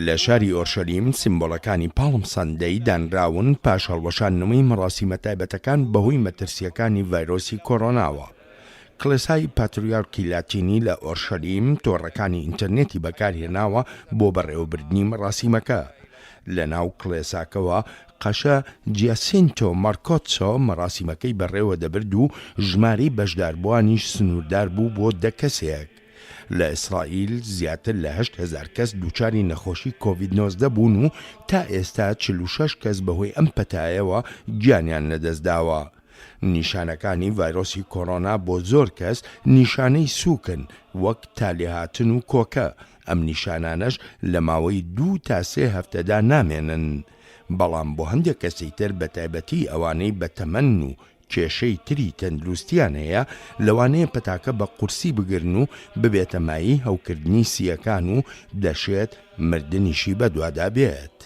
لە شاری ئۆرشەلیم سیمبۆلەکانی پاڵم سەندەی دانراون پاش هەڵوەشاندنەوەی مەراسیمە تایبەتەکان بەهۆی مەترسیەکانی ڤایرۆسی کۆڕۆناوە. کڵێسای پاتریارکی لاتینی لە ئۆرشەلیم تۆڕەکانی ئینتەرنێتی بەکارهێناوە بۆ بەڕێوەبردنی مەراسیمەکە. لە ناو کڵێساکەوە قەشە جیاسینتۆ مارکۆتسۆ مەراسیمەکەی بەڕێوە دەبرد و ژمارەی بەشداربووانیش سنووردار بوو بۆ 10 کەسێک. لە ئیسرائیل زیاتر لە 8,000 کەس دووچاری نەخۆشی کۆڤید-19 بوون و تا ئێستا 46 کەس بەهۆی ئەم پەتایەوە گیانیان لەدەستداوە. نیشانەکانی ڤایرۆسی کۆڕۆنا بۆ زۆر کەس نیشانەی سووکن وەک تاڵێهاتن و کۆکە. ئەم نیشانانەش لە ماوەی 2 تا 3 هەفتەدا نامێنن. بەڵام بۆ هەندێک کەسی تر بە تایبەتی ئەوانەی بە تەمەن و کێشەی تری تەندروستیان هەیە لەوانەیە پەتاکە بە قورسی بگرن و ببێتە مایی هەوکردنی سیەکان و دەشێت مردنیشی بەدوادا بێت.